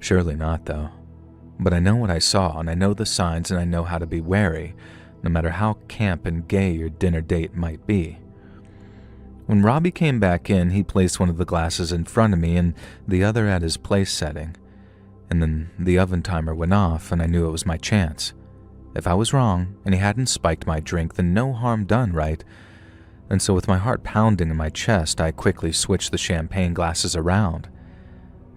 Surely not, though. But I know what I saw, and I know the signs, and I know how to be wary, no matter how camp and gay your dinner date might be. When Robbie came back in, he placed one of the glasses in front of me and the other at his place setting. And then the oven timer went off, and I knew it was my chance. If I was wrong, and he hadn't spiked my drink, then no harm done, right? And so with my heart pounding in my chest, I quickly switched the champagne glasses around.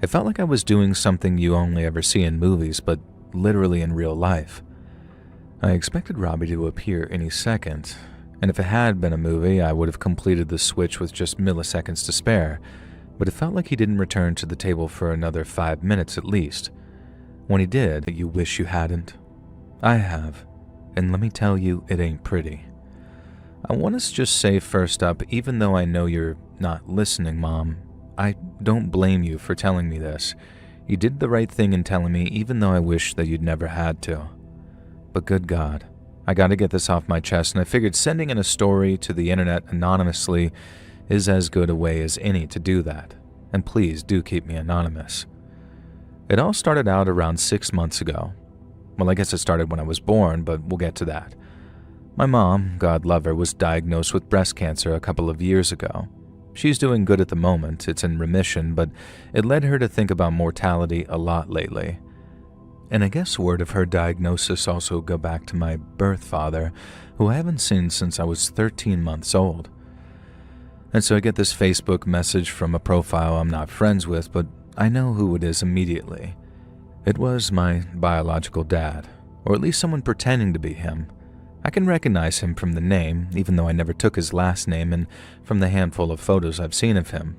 It felt like I was doing something you only ever see in movies, but literally in real life. I expected Robbie to appear any second, and if it had been a movie, I would have completed the switch with just milliseconds to spare, but it felt like he didn't return to the table for another 5 minutes at least. When he did, you wish you hadn't. I have, and let me tell you, it ain't pretty. I want to just say first up, even though I know you're not listening, Mom, I don't blame you for telling me this. You did the right thing in telling me, even though I wish that you'd never had to. But good God, I gotta get this off my chest, and I figured sending in a story to the internet anonymously is as good a way as any to do that. And please do keep me anonymous. It all started out around 6 months ago. Well, I guess it started when I was born, but we'll get to that. My mom, God love her, was diagnosed with breast cancer a couple of years ago. She's doing good at the moment, it's in remission, but it led her to think about mortality a lot lately. And I guess word of her diagnosis also go back to my birth father, who I haven't seen since I was 13 months old. And so I get this Facebook message from a profile I'm not friends with, but I know who it is immediately. It was my biological dad, or at least someone pretending to be him. I can recognize him from the name, even though I never took his last name, and from the handful of photos I've seen of him.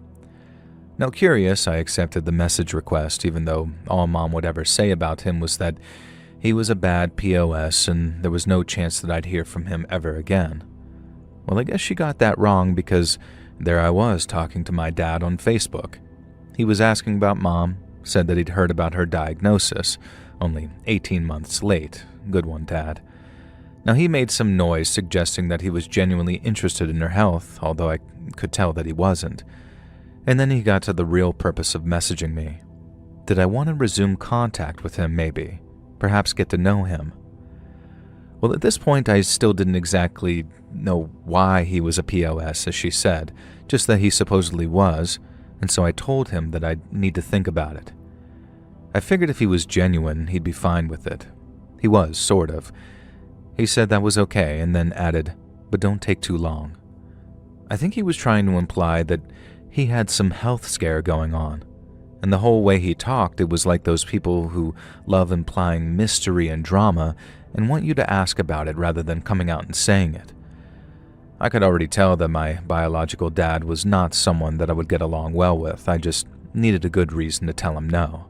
Now curious, I accepted the message request, even though all Mom would ever say about him was that he was a bad POS and there was no chance that I'd hear from him ever again. Well, I guess she got that wrong, because there I was talking to my dad on Facebook. He was asking about Mom, said that he'd heard about her diagnosis, only 18 months late. Good one, Dad. Now he made some noise suggesting that he was genuinely interested in her health, although I could tell that he wasn't. And then he got to the real purpose of messaging me. Did I want to resume contact with him, maybe? Perhaps get to know him? Well, at this point, I still didn't exactly know why he was a POS, as she said, just that he supposedly was, and so I told him that I'd need to think about it. I figured if he was genuine, he'd be fine with it. He was, sort of. He said that was okay, and then added, but don't take too long. I think he was trying to imply that he had some health scare going on, and the whole way he talked, it was like those people who love implying mystery and drama and want you to ask about it rather than coming out and saying it. I could already tell that my biological dad was not someone that I would get along well with. I just needed a good reason to tell him no.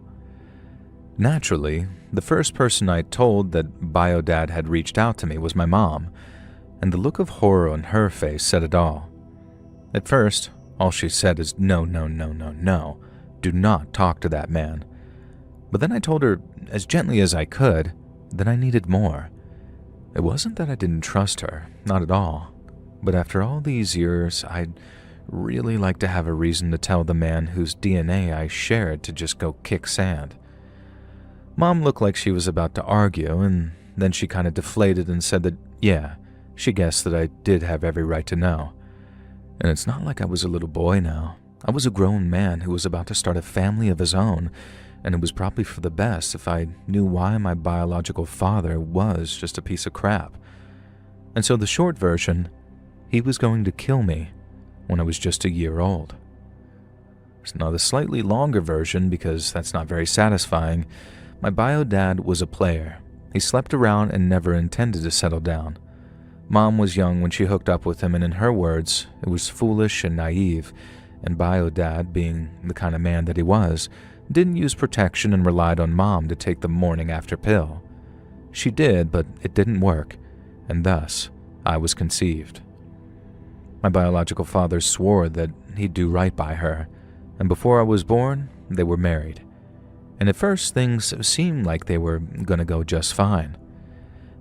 Naturally, the first person I told that bio-dad had reached out to me was my mom, and the look of horror on her face said it all. At first, all she said is, no, no, no, no, no. Do not talk to that man. But then I told her, as gently as I could, that I needed more. It wasn't that I didn't trust her, not at all. But after all these years, I'd really like to have a reason to tell the man whose DNA I shared to just go kick sand. Mom looked like she was about to argue, and then she kind of deflated and said that, yeah, she guessed that I did have every right to know. And it's not like I was a little boy now. I was a grown man who was about to start a family of his own, and it was probably for the best if I knew why my biological father was just a piece of crap. And so the short version, he was going to kill me when I was just a year old. Now the slightly longer version, because that's not very satisfying, my bio-dad was a player. He slept around and never intended to settle down. Mom was young when she hooked up with him, and in her words, it was foolish and naive, and bio-dad, being the kind of man that he was, didn't use protection and relied on Mom to take the morning after pill. She did, but it didn't work, and thus, I was conceived. My biological father swore that he'd do right by her, and before I was born, they were married. And at first, things seemed like they were going to go just fine.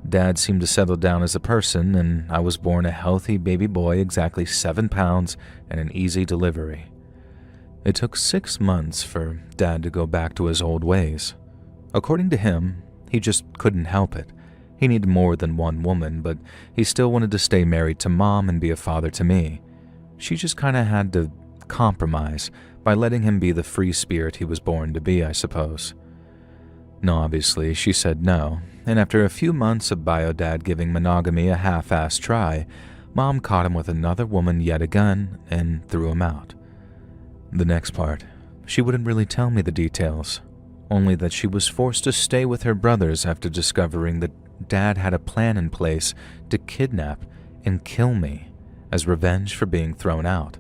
Dad seemed to settle down as a person, and I was born a healthy baby boy, exactly 7 pounds, and an easy delivery. It took 6 months for Dad to go back to his old ways. According to him, he just couldn't help it. He needed more than one woman, but he still wanted to stay married to Mom and be a father to me. She just kinda had to compromise by letting him be the free spirit he was born to be, I suppose. No, obviously, she said no, and after a few months of Bio-Dad giving monogamy a half-assed try, Mom caught him with another woman yet again and threw him out. The next part, she wouldn't really tell me the details, only that she was forced to stay with her brothers after discovering that Dad had a plan in place to kidnap and kill me as revenge for being thrown out.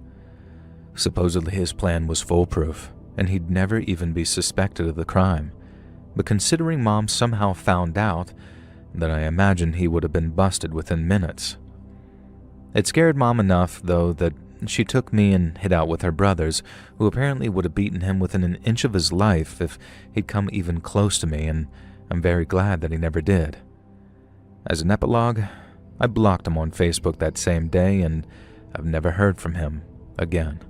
Supposedly his plan was foolproof, and he'd never even be suspected of the crime. But considering Mom somehow found out, then I imagine he would have been busted within minutes. It scared Mom enough, though, that she took me and hid out with her brothers, who apparently would have beaten him within an inch of his life if he'd come even close to me, and I'm very glad that he never did. As an epilogue, I blocked him on Facebook that same day, and I've never heard from him again.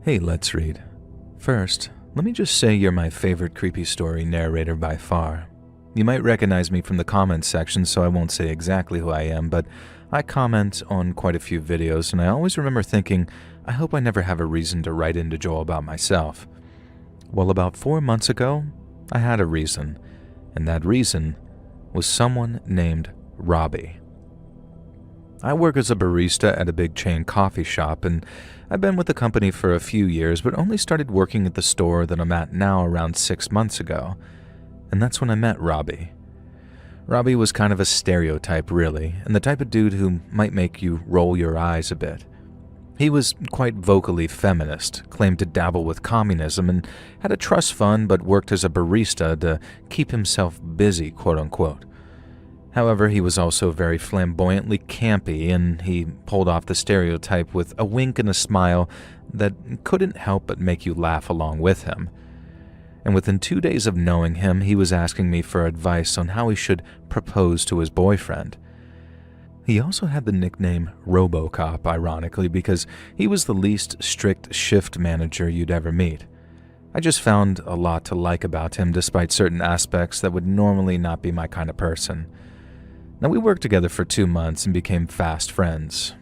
Hey, let's read. First, let me just say you're my favorite creepy story narrator by far. You might recognize me from the comments section, so I won't say exactly who I am, but I comment on quite a few videos, and I always remember thinking, I hope I never have a reason to write into Joel about myself. Well, about 4 months ago, I had a reason, and that reason was someone named Robbie. I work as a barista at a big chain coffee shop, and I've been with the company for a few years, but only started working at the store that I'm at now around 6 months ago, and that's when I met Robbie. Robbie was kind of a stereotype, really, and the type of dude who might make you roll your eyes a bit. He was quite vocally feminist, claimed to dabble with communism, and had a trust fund but worked as a barista to keep himself busy, quote-unquote. However, he was also very flamboyantly campy, and he pulled off the stereotype with a wink and a smile that couldn't help but make you laugh along with him. And within 2 days of knowing him, he was asking me for advice on how he should propose to his boyfriend. He also had the nickname RoboCop, ironically, because he was the least strict shift manager you'd ever meet. I just found a lot to like about him despite certain aspects that would normally not be my kind of person. Now, we worked together for 2 months and became fast friends.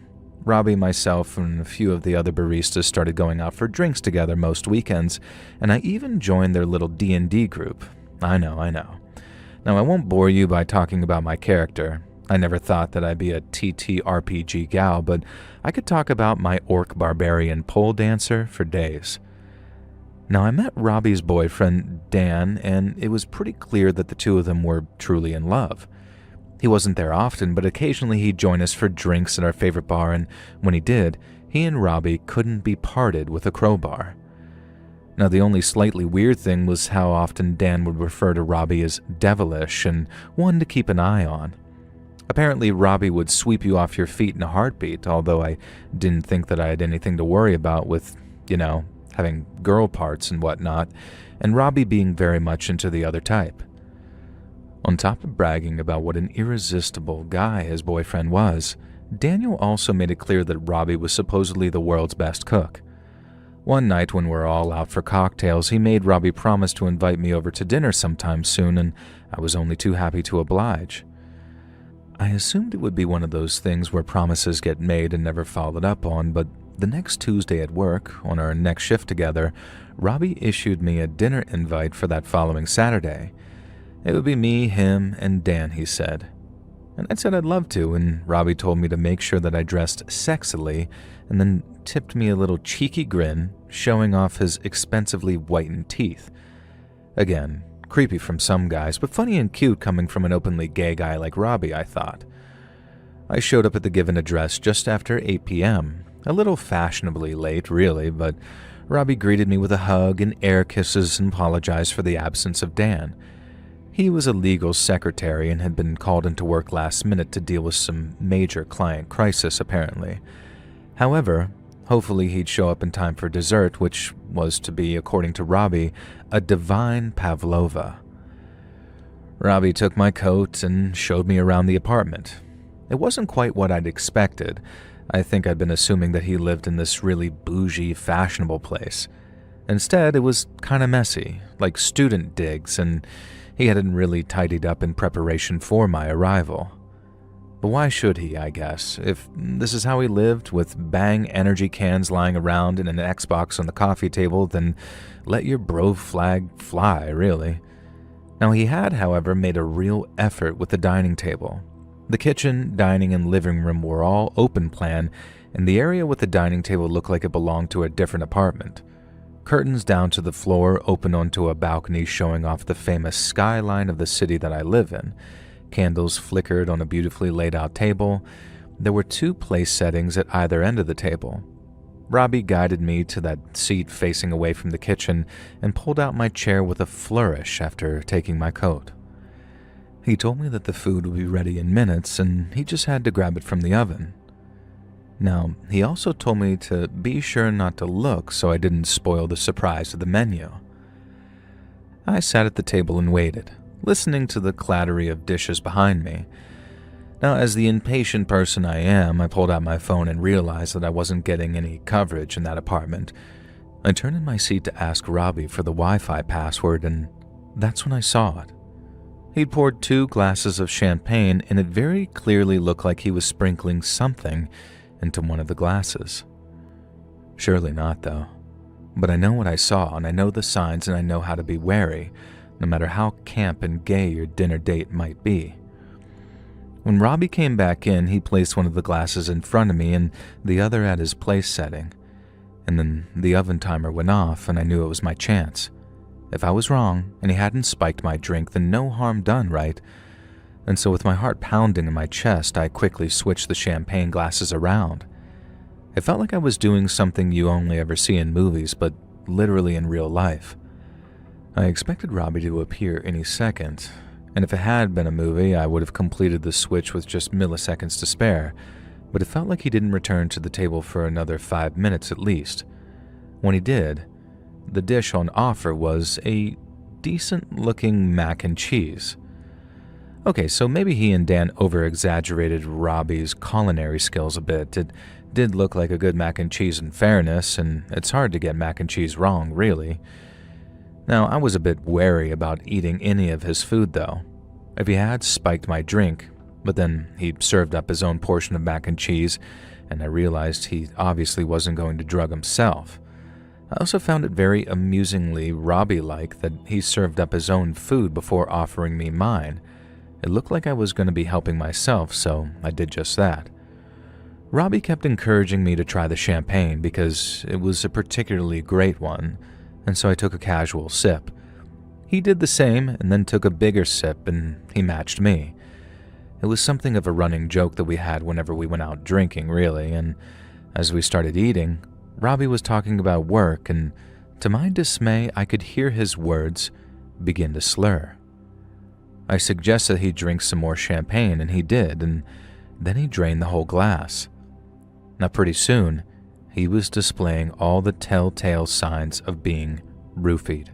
Robbie, myself, and a few of the other baristas started going out for drinks together most weekends, and I even joined their little D&D group. I know. Now, I won't bore you by talking about my character. I never thought that I'd be a TTRPG gal, but I could talk about my orc barbarian pole dancer for days. Now, I met Robbie's boyfriend, Dan, and it was pretty clear that the two of them were truly in love. He wasn't there often, but occasionally he'd join us for drinks at our favorite bar, and when he did, he and Robbie couldn't be parted with a crowbar. Now, the only slightly weird thing was how often Dan would refer to Robbie as devilish and one to keep an eye on. Apparently, Robbie would sweep you off your feet in a heartbeat, although I didn't think that I had anything to worry about with, having girl parts and whatnot, and Robbie being very much into the other type. On top of bragging about what an irresistible guy his boyfriend was, Daniel also made it clear that Robbie was supposedly the world's best cook. One night when we were all out for cocktails, he made Robbie promise to invite me over to dinner sometime soon, and I was only too happy to oblige. I assumed it would be one of those things where promises get made and never followed up on, but the next Tuesday at work, on our next shift together, Robbie issued me a dinner invite for that following Saturday. It would be me, him, and Dan, he said. And I said I'd love to, and Robbie told me to make sure that I dressed sexily, and then tipped me a little cheeky grin, showing off his expensively whitened teeth. Again, creepy from some guys, but funny and cute coming from an openly gay guy like Robbie, I thought. I showed up at the given address just after 8 p.m., a little fashionably late, really, but Robbie greeted me with a hug and air kisses and apologized for the absence of Dan. He was a legal secretary and had been called into work last minute to deal with some major client crisis, apparently. However, hopefully he'd show up in time for dessert, which was to be, according to Robbie, a divine pavlova. Robbie took my coat and showed me around the apartment. It wasn't quite what I'd expected. I think I'd been assuming that he lived in this really bougie, fashionable place. Instead, it was kind of messy, like student digs, and he hadn't really tidied up in preparation for my arrival. But why should he, I guess? If this is how he lived, with Bang energy cans lying around and an Xbox on the coffee table, then let your bro flag fly, really. Now, he had, however, made a real effort with the dining table. The kitchen, dining, and living room were all open plan, and the area with the dining table looked like it belonged to a different apartment. Curtains down to the floor open onto a balcony showing off the famous skyline of the city that I live in. Candles flickered on a beautifully laid out table. There were 2 place settings at either end of the table. Robbie guided me to that seat facing away from the kitchen and pulled out my chair with a flourish after taking my coat. He told me that the food would be ready in minutes and he just had to grab it from the oven. Now, he also told me to be sure not to look so I didn't spoil the surprise of the menu. I sat at the table and waited, listening to the clattery of dishes behind me. Now, as the impatient person I am, I pulled out my phone and realized that I wasn't getting any coverage in that apartment. I turned in my seat to ask Robbie for the Wi-Fi password, and that's when I saw it. He'd poured 2 glasses of champagne, and it very clearly looked like he was sprinkling something into one of the glasses. Surely not, though. But I know what I saw, and I know the signs, and I know how to be wary, no matter how camp and gay your dinner date might be. When Robbie came back in, he placed one of the glasses in front of me and the other at his place setting. And then the oven timer went off, and I knew it was my chance. If I was wrong, and he hadn't spiked my drink, then no harm done, right? And so with my heart pounding in my chest, I quickly switched the champagne glasses around. It felt like I was doing something you only ever see in movies, but literally in real life. I expected Robbie to appear any second, and if it had been a movie, I would have completed the switch with just milliseconds to spare, but it felt like he didn't return to the table for another 5 minutes at least. When he did, the dish on offer was a decent-looking mac and cheese. Okay, so maybe he and Dan over-exaggerated Robbie's culinary skills a bit. It did look like a good mac and cheese in fairness, and it's hard to get mac and cheese wrong, really. Now, I was a bit wary about eating any of his food, though. If he had spiked my drink, but then he served up his own portion of mac and cheese, and I realized he obviously wasn't going to drug himself. I also found it very amusingly Robbie-like that he served up his own food before offering me mine. It looked like I was going to be helping myself, so I did just that. Robbie kept encouraging me to try the champagne because it was a particularly great one, and so I took a casual sip. He did the same and then took a bigger sip, and he matched me. It was something of a running joke that we had whenever we went out drinking, really, and as we started eating, Robbie was talking about work, and to my dismay, I could hear his words begin to slur. I suggested he drink some more champagne, and he did, and then he drained the whole glass. Now, pretty soon, he was displaying all the telltale signs of being roofied.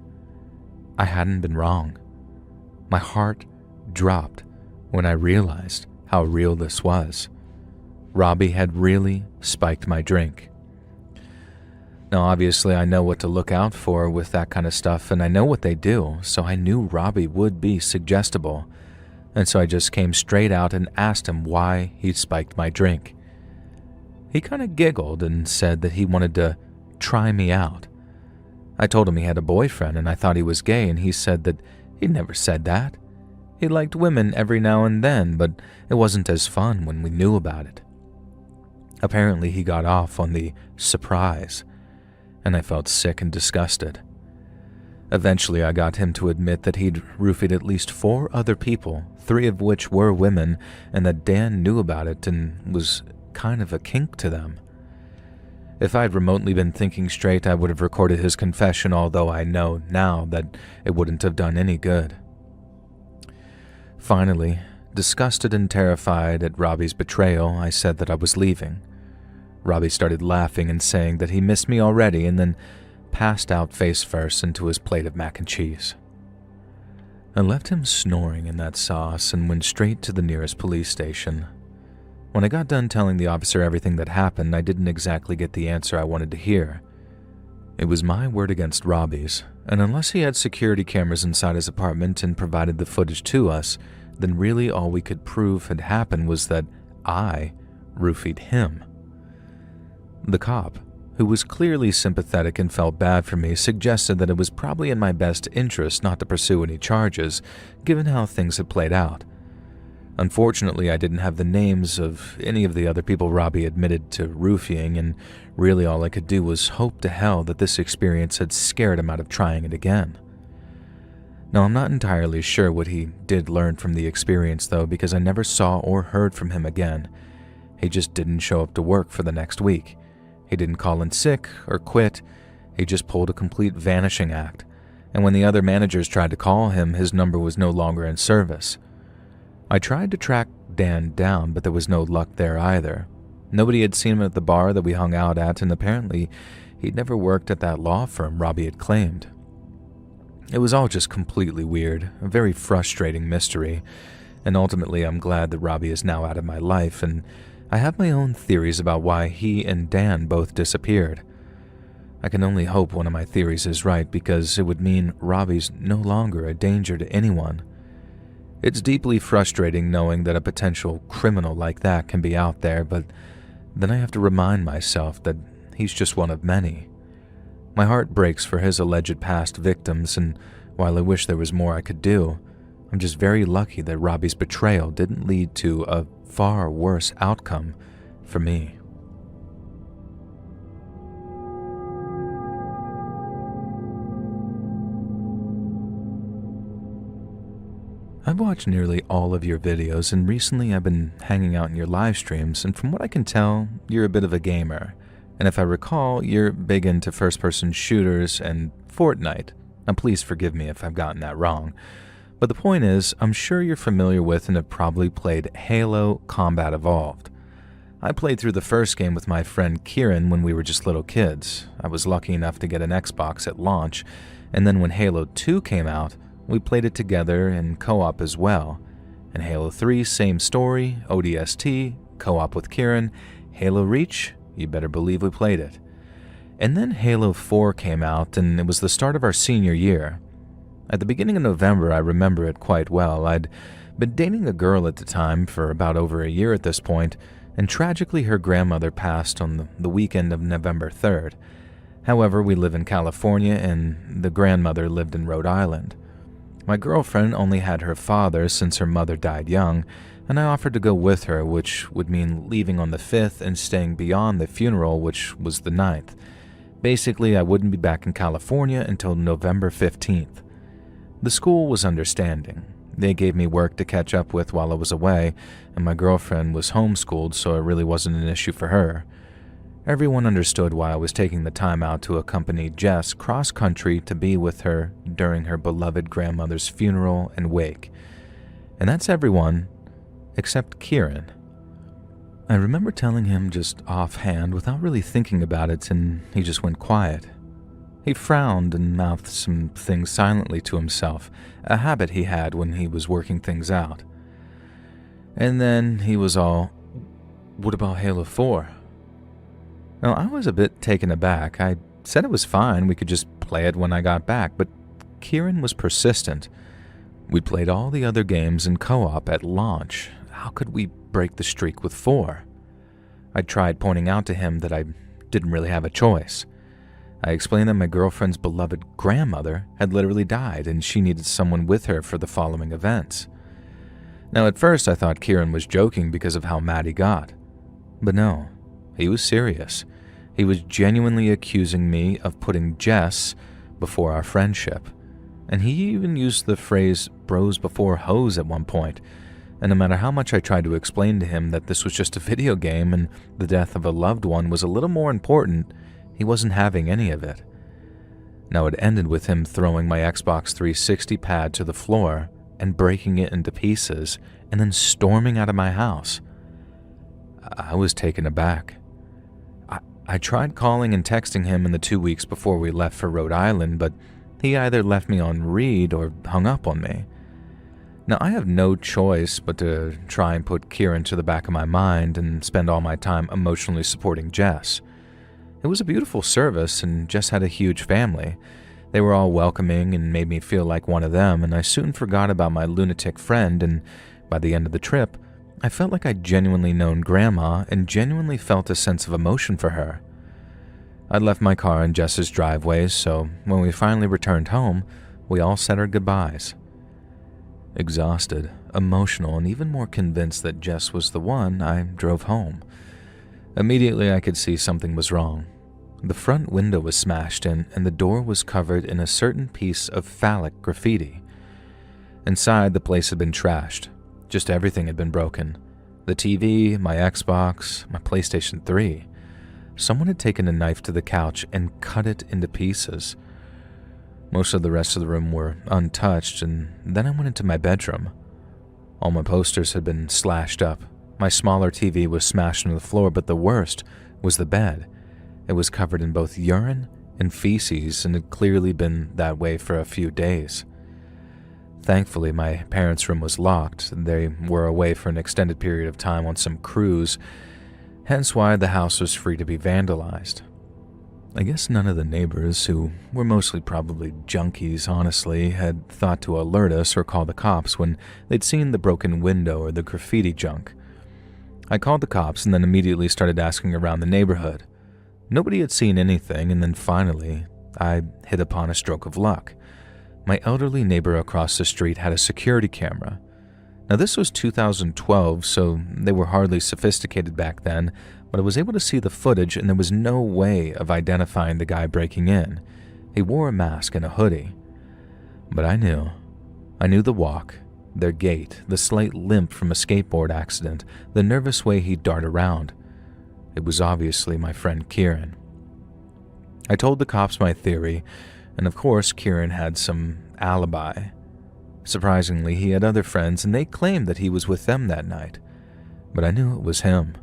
I hadn't been wrong. My heart dropped when I realized how real this was. Robbie had really spiked my drink. Now, obviously, I know what to look out for with that kind of stuff, and I know what they do, so I knew Robbie would be suggestible, and so I just came straight out and asked him why he'd spiked my drink. He kind of giggled and said that he wanted to try me out. I told him he had a boyfriend and I thought he was gay, and he said that he'd never said that. He liked women every now and then, but it wasn't as fun when we knew about it. Apparently, he got off on the surprise, and I felt sick and disgusted. Eventually, I got him to admit that he'd roofied at least 4 other people, 3 of which were women, and that Dan knew about it and was kind of a kink to them. If I'd remotely been thinking straight, I would have recorded his confession, although I know now that it wouldn't have done any good. Finally, disgusted and terrified at Robbie's betrayal, I said that I was leaving. Robbie started laughing and saying that he missed me already, and then passed out face first into his plate of mac and cheese. I left him snoring in that sauce and went straight to the nearest police station. When I got done telling the officer everything that happened, I didn't exactly get the answer I wanted to hear. It was my word against Robbie's, and unless he had security cameras inside his apartment and provided the footage to us, then really all we could prove had happened was that I roofied him. The cop, who was clearly sympathetic and felt bad for me, suggested that it was probably in my best interest not to pursue any charges, given how things had played out. Unfortunately, I didn't have the names of any of the other people Robbie admitted to roofing, and really all I could do was hope to hell that this experience had scared him out of trying it again. Now, I'm not entirely sure what he did learn from the experience, though, because I never saw or heard from him again. He just didn't show up to work for the next week. He didn't call in sick or quit. He just pulled a complete vanishing act, and when the other managers tried to call him, his number was no longer in service. I tried to track Dan down, but there was no luck there either. Nobody had seen him at the bar that we hung out at, and apparently he'd never worked at that law firm Robbie had claimed. It was all just completely weird, a very frustrating mystery, and ultimately I'm glad that Robbie is now out of my life, and I have my own theories about why he and Dan both disappeared. I can only hope one of my theories is right, because it would mean Robbie's no longer a danger to anyone. It's deeply frustrating knowing that a potential criminal like that can be out there, but then I have to remind myself that he's just one of many. My heart breaks for his alleged past victims, and while I wish there was more I could do, I'm just very lucky that Robbie's betrayal didn't lead to a far worse outcome for me. I've watched nearly all of your videos, and recently I've been hanging out in your live streams, and from what I can tell, you're a bit of a gamer. And if I recall, you're big into first-person shooters and Fortnite. Now please forgive me if I've gotten that wrong. But the point is, I'm sure you're familiar with and have probably played Halo Combat Evolved. I played through the first game with my friend Kieran when we were just little kids. I was lucky enough to get an Xbox at launch, and then when Halo 2 came out, we played it together in co-op as well. And Halo 3, same story, ODST, co-op with Kieran. Halo Reach, you better believe we played it. And then Halo 4 came out, and it was the start of our senior year. At the beginning of November, I remember it quite well. I'd been dating a girl at the time for about over a year at this point, and tragically her grandmother passed on the weekend of November 3rd. However, we live in California, and the grandmother lived in Rhode Island. My girlfriend only had her father since her mother died young, and I offered to go with her, which would mean leaving on the 5th and staying beyond the funeral, which was the 9th. Basically, I wouldn't be back in California until November 15th. The school was understanding. They gave me work to catch up with while I was away, and my girlfriend was homeschooled, so it really wasn't an issue for her. Everyone understood why I was taking the time out to accompany Jess cross-country to be with her during her beloved grandmother's funeral and wake. And that's everyone except Kieran. I remember telling him just offhand without really thinking about it, and he just went quiet. He frowned and mouthed some things silently to himself, a habit he had when he was working things out. And then he was all, "What about Halo 4? Now, I was a bit taken aback. I said it was fine, we could just play it when I got back, but Kieran was persistent. We'd played all the other games in co-op at launch. How could we break the streak with 4? I tried pointing out to him that I didn't really have a choice. I explained that my girlfriend's beloved grandmother had literally died and she needed someone with her for the following events. Now, at first I thought Kieran was joking because of how mad he got. But no, he was serious. He was genuinely accusing me of putting Jess before our friendship. And he even used the phrase bros before hoes at one point. And no matter how much I tried to explain to him that this was just a video game and the death of a loved one was a little more important, he wasn't having any of it. Now, it ended with him throwing my Xbox 360 pad to the floor and breaking it into pieces and then storming out of my house. I was taken aback. I tried calling and texting him in the 2 weeks before we left for Rhode Island, but he either left me on read or hung up on me. Now, I have no choice but to try and put Kieran to the back of my mind and spend all my time emotionally supporting Jess. It was a beautiful service, and Jess had a huge family. They were all welcoming and made me feel like one of them, and I soon forgot about my lunatic friend, and by the end of the trip, I felt like I'd genuinely known Grandma and genuinely felt a sense of emotion for her. I'd left my car in Jess's driveway, so when we finally returned home, we all said our goodbyes. Exhausted, emotional, and even more convinced that Jess was the one, I drove home. Immediately, I could see something was wrong. The front window was smashed in, and the door was covered in a certain piece of phallic graffiti. Inside, the place had been trashed. Just everything had been broken. The TV, my Xbox, my PlayStation 3. Someone had taken a knife to the couch and cut it into pieces. Most of the rest of the room were untouched, and then I went into my bedroom. All my posters had been slashed up. My smaller TV was smashed on the floor, but the worst was the bed. It was covered in both urine and feces and had clearly been that way for a few days. Thankfully, my parents' room was locked. They were away for an extended period of time on some cruise, hence why the house was free to be vandalized. I guess none of the neighbors, who were mostly probably junkies honestly, had thought to alert us or call the cops when they'd seen the broken window or the graffiti junk. I called the cops and then immediately started asking around the neighborhood. Nobody had seen anything, and then finally, I hit upon a stroke of luck. My elderly neighbor across the street had a security camera. Now, this was 2012, so they were hardly sophisticated back then, but I was able to see the footage, and there was no way of identifying the guy breaking in. He wore a mask and a hoodie. But I knew. I knew the walk, their gait, the slight limp from a skateboard accident, the nervous way he'd dart around. It was obviously my friend Kieran. I told the cops my theory, and of course Kieran had some alibi. Surprisingly, he had other friends, and they claimed that he was with them that night. But I knew it was him.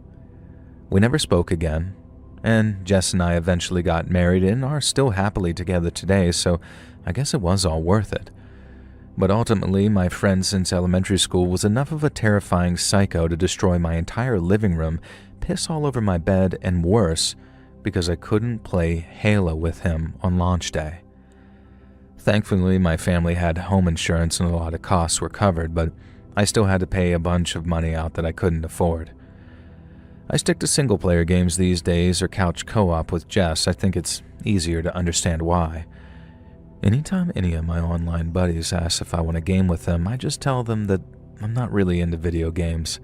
We never spoke again, and Jess and I eventually got married and are still happily together today, so I guess it was all worth it. But ultimately, my friend since elementary school was enough of a terrifying psycho to destroy my entire living room, piss all over my bed, and worse, because I couldn't play Halo with him on launch day. Thankfully, my family had home insurance and a lot of costs were covered, but I still had to pay a bunch of money out that I couldn't afford. I stick to single-player games these days or couch co-op with Jess. I think it's easier to understand why. Anytime any of my online buddies ask if I want to game with them, I just tell them that I'm not really into video games,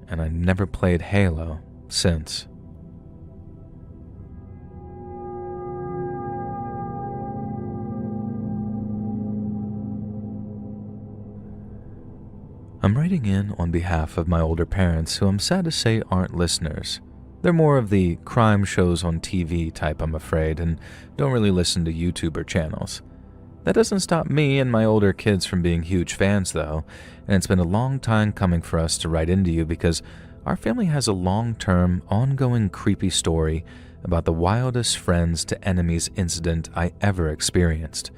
and I never played Halo since. I'm writing in on behalf of my older parents, who I'm sad to say aren't listeners. They're more of the crime shows on TV type, I'm afraid, and don't really listen to YouTuber channels. That doesn't stop me and my older kids from being huge fans, though, and it's been a long time coming for us to write into you because our family has a long-term, ongoing creepy story about the wildest friends to enemies incident I ever experienced.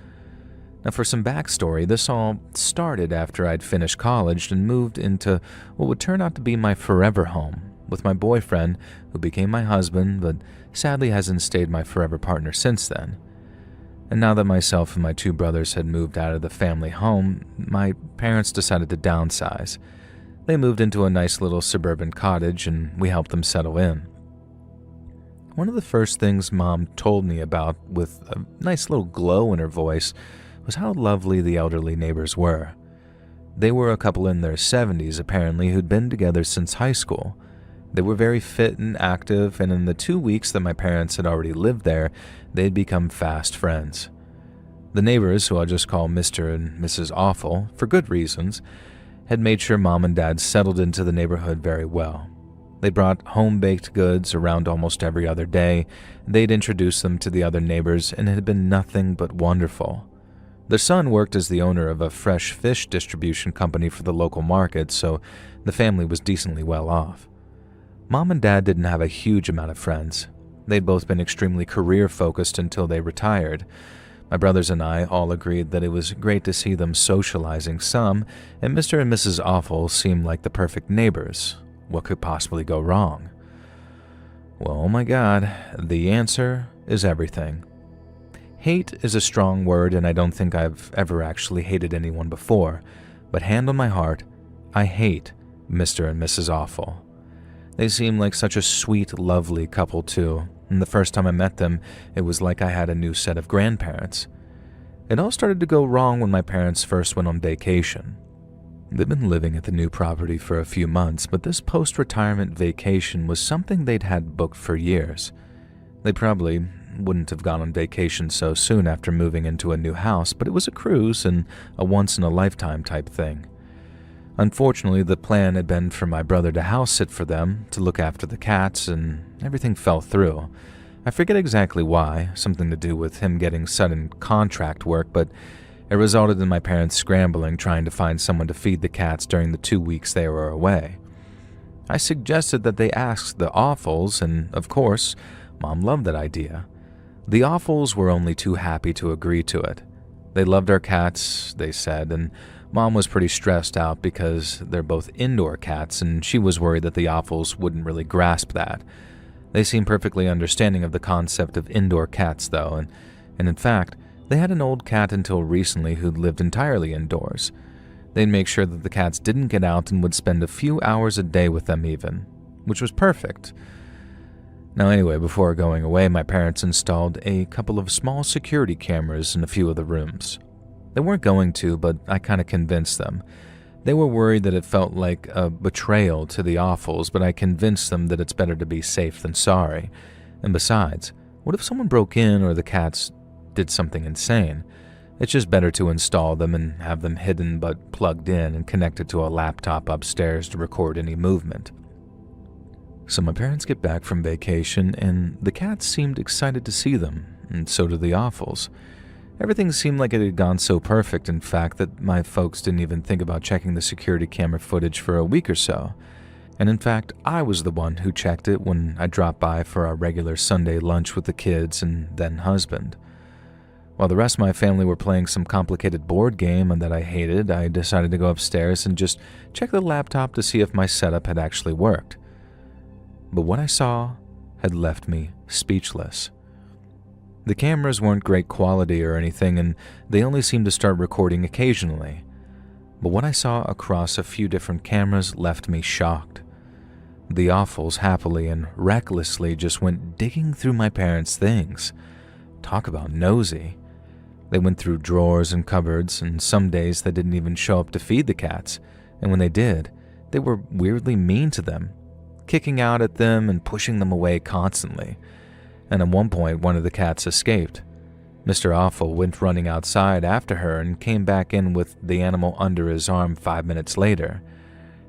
Now, for some backstory, this all started after I'd finished college and moved into what would turn out to be my forever home with my boyfriend, who became my husband, but sadly hasn't stayed my forever partner since then. And now that myself and my two brothers had moved out of the family home, my parents decided to downsize. They moved into a nice little suburban cottage, and we helped them settle in. One of the first things Mom told me about, with a nice little glow in her voice, was how lovely the elderly neighbors were. They were a couple in their 70s, apparently, who'd been together since high school. They were very fit and active, and in the 2 weeks that my parents had already lived there, they'd become fast friends. The neighbors, who I'll just call Mr. and Mrs. Awful, for good reasons, had made sure Mom and Dad settled into the neighborhood very well. They brought home-baked goods around almost every other day. They'd introduced them to the other neighbors, and it had been nothing but wonderful. Their son worked as the owner of a fresh fish distribution company for the local market, so the family was decently well off. Mom and Dad didn't have a huge amount of friends. They'd both been extremely career-focused until they retired, My brothers and I all agreed that it was great to see them socializing some, and Mr. and Mrs. Awful seemed like the perfect neighbors. What could possibly go wrong? Well, oh my God, the answer is everything. Hate is a strong word, and I don't think I've ever actually hated anyone before, but hand on my heart, I hate Mr. and Mrs. Awful. They seem like such a sweet, lovely couple too, and the first time I met them, it was like I had a new set of grandparents. It all started to go wrong when my parents first went on vacation. They've been living at the new property for a few months, but this post-retirement vacation was something they'd had booked for years. They probably wouldn't have gone on vacation so soon after moving into a new house, but it was a cruise and a once-in-a-lifetime type thing. Unfortunately, the plan had been for my brother to house sit for them, to look after the cats, and everything fell through. I forget exactly why, something to do with him getting sudden contract work, but it resulted in my parents scrambling trying to find someone to feed the cats during the 2 weeks they were away. I suggested that they ask the Awfuls, and of course, Mom loved that idea. The Awfuls were only too happy to agree to it. They loved our cats, they said, and Mom was pretty stressed out because they're both indoor cats, and she was worried that the Awfuls wouldn't really grasp that. They seemed perfectly understanding of the concept of indoor cats, though, and in fact, they had an old cat until recently who lived entirely indoors. They'd make sure that the cats didn't get out and would spend a few hours a day with them even, which was perfect. Now anyway, before going away, my parents installed a couple of small security cameras in a few of the rooms. They weren't going to, but I kind of convinced them. They were worried that it felt like a betrayal to the Awfuls, but I convinced them that it's better to be safe than sorry. And besides, what if someone broke in or the cats did something insane? It's just better to install them and have them hidden but plugged in and connected to a laptop upstairs to record any movement. So my parents get back from vacation, and the cats seemed excited to see them, and so did the Awfuls. Everything seemed like it had gone so perfect, in fact, that my folks didn't even think about checking the security camera footage for a week or so. And in fact, I was the one who checked it when I dropped by for our regular Sunday lunch with the kids and then husband. While the rest of my family were playing some complicated board game and that I hated, I decided to go upstairs and just check the laptop to see if my setup had actually worked. But what I saw had left me speechless. The cameras weren't great quality or anything, and they only seemed to start recording occasionally. But what I saw across a few different cameras left me shocked. The Awfuls happily and recklessly just went digging through my parents' things. Talk about nosy. They went through drawers and cupboards, and some days they didn't even show up to feed the cats, and when they did, they were weirdly mean to them, kicking out at them and pushing them away constantly. And at one point, one of the cats escaped. Mr. Awful went running outside after her and came back in with the animal under his arm 5 minutes later.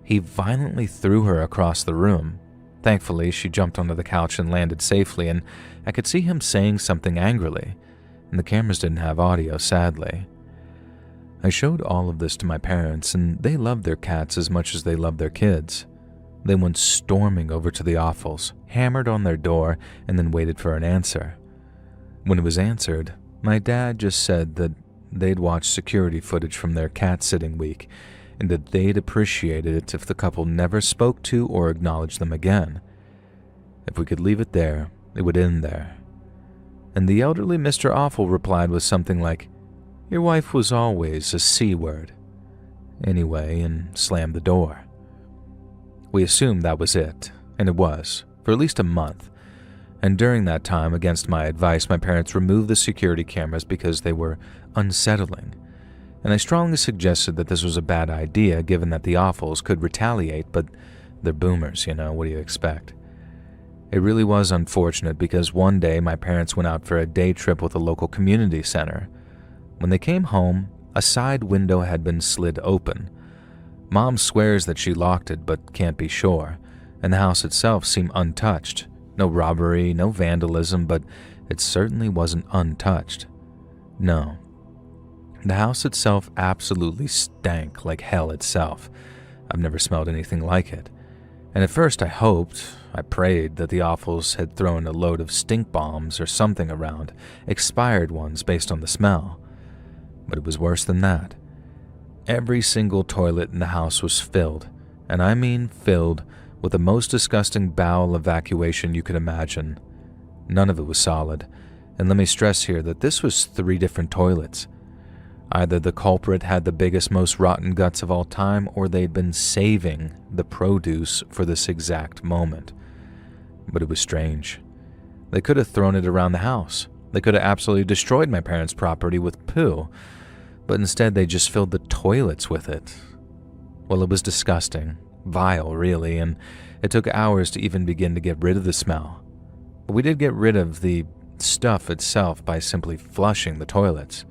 He violently threw her across the room. Thankfully, she jumped onto the couch and landed safely, and I could see him saying something angrily, and the cameras didn't have audio, sadly. I showed all of this to my parents, and they loved their cats as much as they loved their kids. They went storming over to the Awfuls, hammered on their door, and then waited for an answer. When it was answered, my dad just said that they'd watched security footage from their cat-sitting week, and that they'd appreciate it if the couple never spoke to or acknowledged them again. If we could leave it there, it would end there. And the elderly Mr. Awful replied with something like, "Your wife was always a C-word." Anyway, and slammed the door. We assumed that was it, and it was, for at least a month. And during that time, against my advice, my parents removed the security cameras because they were unsettling. And I strongly suggested that this was a bad idea given that the Awfuls could retaliate, but they're boomers, what do you expect? It really was unfortunate because one day my parents went out for a day trip with a local community center. When they came home, a side window had been slid open. Mom swears that she locked it but can't be sure, and the house itself seemed untouched. No robbery, no vandalism, but it certainly wasn't untouched. No. The house itself absolutely stank like hell itself. I've never smelled anything like it. And at first I prayed that the Awfuls had thrown a load of stink bombs or something around, expired ones based on the smell. But it was worse than that. Every single toilet in the house was filled, and I mean filled, with the most disgusting bowel evacuation you could imagine. None of it was solid, and let me stress here that this was 3 different toilets. Either the culprit had the biggest, most rotten guts of all time, or they'd been saving the produce for this exact moment. But it was strange. They could have thrown it around the house. They could have absolutely destroyed my parents' property with poo, but instead they just filled the toilets with it. Well, it was disgusting, vile really, and it took hours to even begin to get rid of the smell. But we did get rid of the stuff itself by simply flushing the toilets.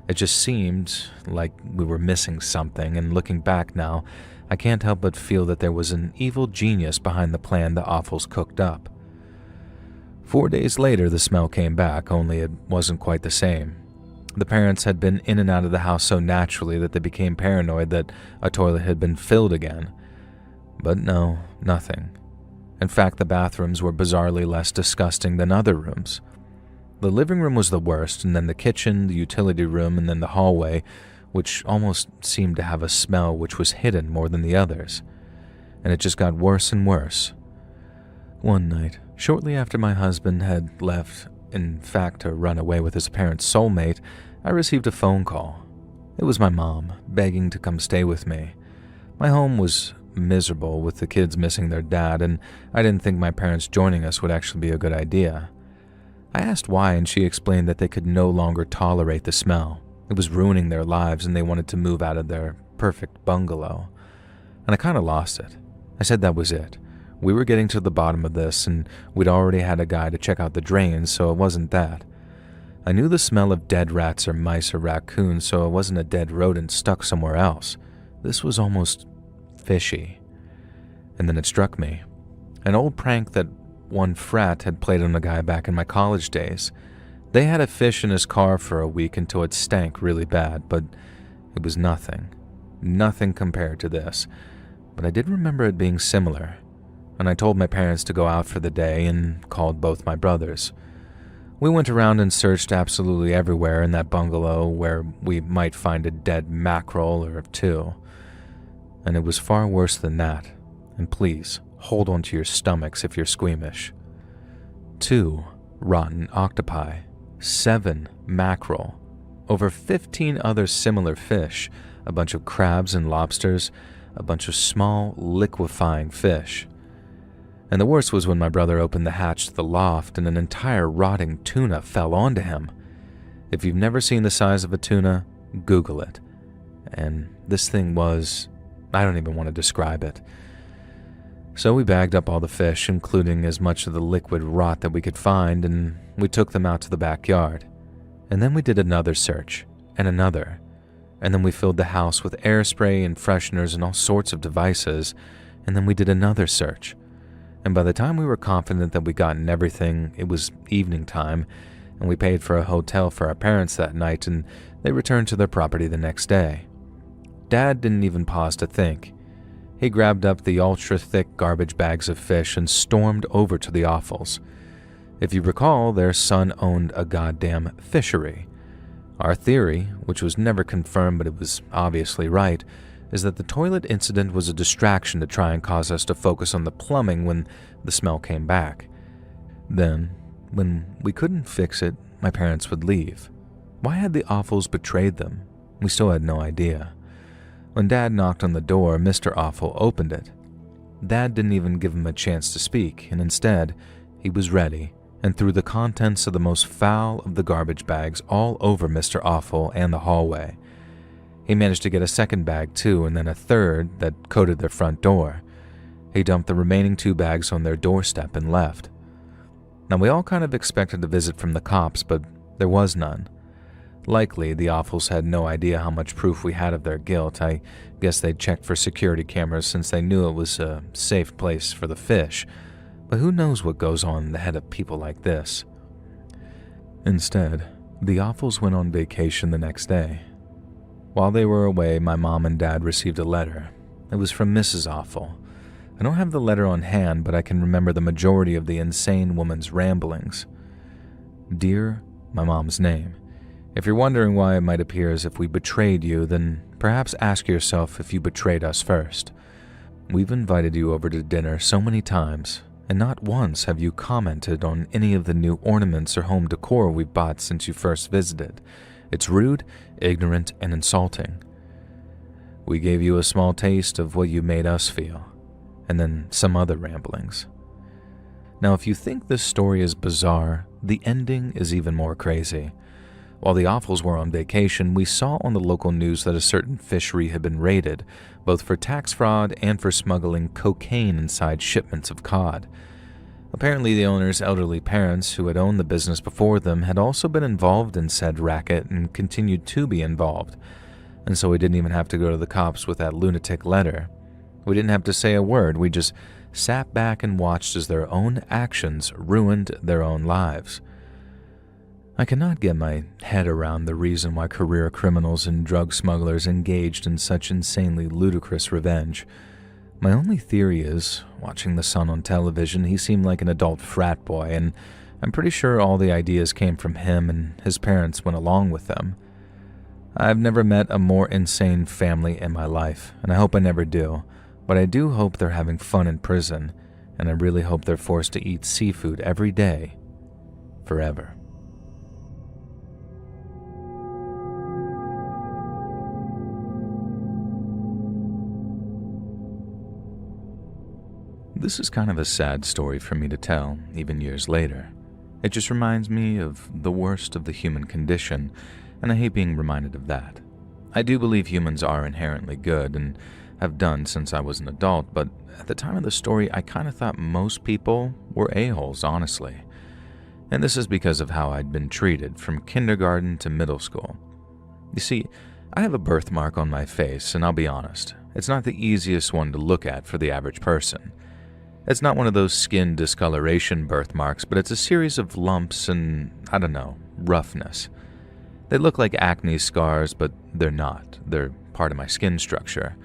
It just seemed like we were missing something, and looking back now, I can't help but feel that there was an evil genius behind the plan the Awfuls cooked up. 4 days later, the smell came back, only it wasn't quite the same. The parents had been in and out of the house so naturally that they became paranoid that a toilet had been filled again. But no, nothing. In fact, the bathrooms were bizarrely less disgusting than other rooms. The living room was the worst, and then the kitchen, the utility room, and then the hallway, which almost seemed to have a smell which was hidden more than the others. And it just got worse and worse. One night, shortly after my husband had left, in fact to run away with his parents' soulmate, I received a phone call. It was my mom, begging to come stay with me. My home was miserable with the kids missing their dad, and I didn't think my parents joining us would actually be a good idea. I asked why, and she explained that they could no longer tolerate the smell. It was ruining their lives, and they wanted to move out of their perfect bungalow. And I kind of lost it. I said that was it. We were getting to the bottom of this, and we'd already had a guy to check out the drains, so it wasn't that. I knew the smell of dead rats or mice or raccoons, so it wasn't a dead rodent stuck somewhere else. This was almost fishy. And then it struck me. An old prank that one frat had played on a guy back in my college days. They had a fish in his car for a week until it stank really bad, but it was nothing. Nothing compared to this. But I did remember it being similar, and I told my parents to go out for the day and called both my brothers. We went around and searched absolutely everywhere in that bungalow where we might find a dead mackerel or 2. And it was far worse than that. And please, hold on to your stomachs if you're squeamish. 2 rotten octopi, 7 mackerel, over 15 other similar fish, a bunch of crabs and lobsters, a bunch of small, liquefying fish. And the worst was when my brother opened the hatch to the loft and an entire rotting tuna fell onto him. If you've never seen the size of a tuna, Google it. And this thing was, I don't even want to describe it. So we bagged up all the fish, including as much of the liquid rot that we could find, and we took them out to the backyard. And then we did another search, and another. And then we filled the house with air spray and fresheners and all sorts of devices, and then we did another search. And by the time we were confident that we'd gotten everything, it was evening time, and we paid for a hotel for our parents that night, and they returned to their property the next day. Dad didn't even pause to think. He grabbed up the ultra-thick garbage bags of fish and stormed over to the Awfuls. If you recall, their son owned a goddamn fishery. Our theory, which was never confirmed but it was obviously right, is that the toilet incident was a distraction to try and cause us to focus on the plumbing when the smell came back. Then, when we couldn't fix it, my parents would leave. Why had the Awfuls betrayed them? We still had no idea. When Dad knocked on the door, Mr. Awful opened it. Dad didn't even give him a chance to speak, and instead, he was ready and threw the contents of the most foul of the garbage bags all over Mr. Awful and the hallway. He managed to get a second bag too, and then a third that coated their front door. He dumped the remaining 2 bags on their doorstep and left. Now we all kind of expected a visit from the cops, but there was none. Likely, the Awfuls had no idea how much proof we had of their guilt. I guess they'd checked for security cameras since they knew it was a safe place for the fish. But who knows what goes on in the head of people like this? Instead, the Awfuls went on vacation the next day. While they were away, my mom and dad received a letter. It was from Mrs. Awful. I don't have the letter on hand, but I can remember the majority of the insane woman's ramblings. Dear, my mom's name. If you're wondering why it might appear as if we betrayed you, then perhaps ask yourself if you betrayed us first. We've invited you over to dinner so many times, and not once have you commented on any of the new ornaments or home decor we've bought since you first visited. It's rude, ignorant, and insulting. We gave you a small taste of what you made us feel, and then some other ramblings. Now, if you think this story is bizarre, the ending is even more crazy. While the Offals were on vacation, we saw on the local news that a certain fishery had been raided, both for tax fraud and for smuggling cocaine inside shipments of cod. Apparently, the owner's elderly parents, who had owned the business before them, had also been involved in said racket and continued to be involved. And so we didn't even have to go to the cops with that lunatic letter. We didn't have to say a word, we just sat back and watched as their own actions ruined their own lives. I cannot get my head around the reason why career criminals and drug smugglers engaged in such insanely ludicrous revenge. My only theory is, watching the son on television, he seemed like an adult frat boy, and I'm pretty sure all the ideas came from him and his parents went along with them. I've never met a more insane family in my life, and I hope I never do, but I do hope they're having fun in prison, and I really hope they're forced to eat seafood every day, forever. This is kind of a sad story for me to tell, even years later. It just reminds me of the worst of the human condition, and I hate being reminded of that. I do believe humans are inherently good, and have done since I was an adult, but at the time of the story, I kind of thought most people were a-holes, honestly. And this is because of how I'd been treated from kindergarten to middle school. You see, I have a birthmark on my face, and I'll be honest, it's not the easiest one to look at for the average person. It's not one of those skin discoloration birthmarks, but it's a series of lumps and, I don't know, roughness. They look like acne scars, but they're not. They're part of my skin structure.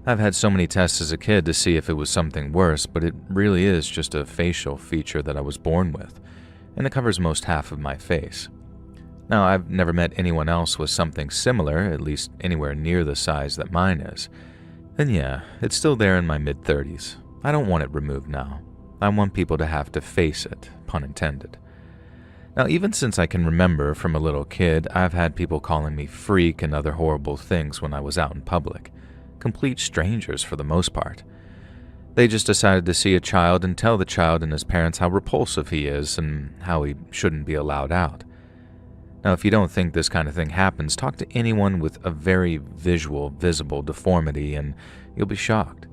I've had so many tests as a kid to see if it was something worse, but it really is just a facial feature that I was born with, and it covers most half of my face. Now, I've never met anyone else with something similar, at least anywhere near the size that mine is. And yeah, it's still there in my mid-30s. I don't want it removed now. I want people to have to face it, pun intended. Now, even since I can remember from a little kid, I've had people calling me freak and other horrible things when I was out in public. Complete strangers for the most part. They just decided to see a child and tell the child and his parents how repulsive he is and how he shouldn't be allowed out. Now, if you don't think this kind of thing happens, talk to anyone with a very visible deformity and you'll be shocked.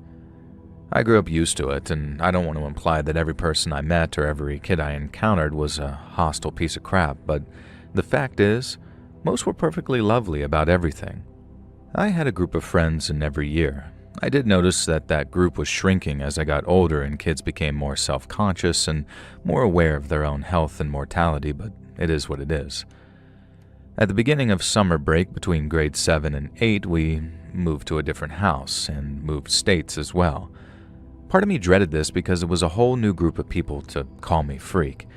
I grew up used to it, and I don't want to imply that every person I met or every kid I encountered was a hostile piece of crap, but the fact is, most were perfectly lovely about everything. I had a group of friends in every year. I did notice that that group was shrinking as I got older and kids became more self-conscious and more aware of their own health and mortality, but it is what it is. At the beginning of summer break between grade 7 and 8, we moved to a different house and moved states as well. Part of me dreaded this because it was a whole new group of people to call me freak.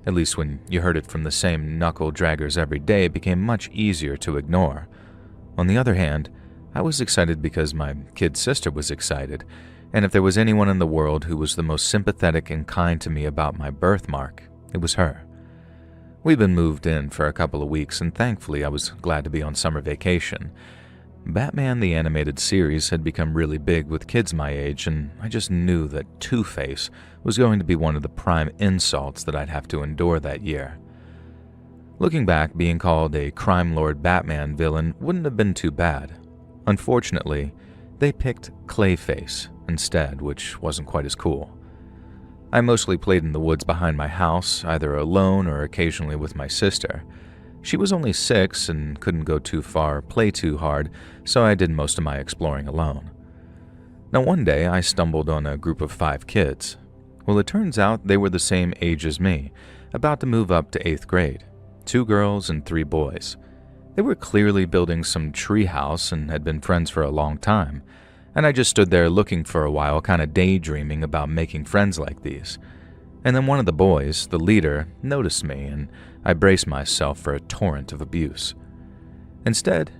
At least when you heard it from the same knuckle-draggers every day, it became much easier to ignore. On the other hand, I was excited because my kid sister was excited, and if there was anyone in the world who was the most sympathetic and kind to me about my birthmark, it was her. We'd been moved in for a couple of weeks, and thankfully I was glad to be on summer vacation. Batman the Animated Series had become really big with kids my age, and I just knew that Two-Face was going to be one of the prime insults that I'd have to endure that year. Looking back, being called a crime lord Batman villain wouldn't have been too bad. Unfortunately, they picked Clayface instead, which wasn't quite as cool. I mostly played in the woods behind my house, either alone or occasionally with my sister. She was only 6 and couldn't go too far or play too hard, so I did most of my exploring alone. Now one day I stumbled on a group of 5 kids. Well, it turns out they were the same age as me, about to move up to 8th grade. 2 girls and 3 boys. They were clearly building some treehouse and had been friends for a long time. And I just stood there looking for a while, kind of daydreaming about making friends like these. And then one of the boys, the leader, noticed me, and I braced myself for a torrent of abuse. Instead,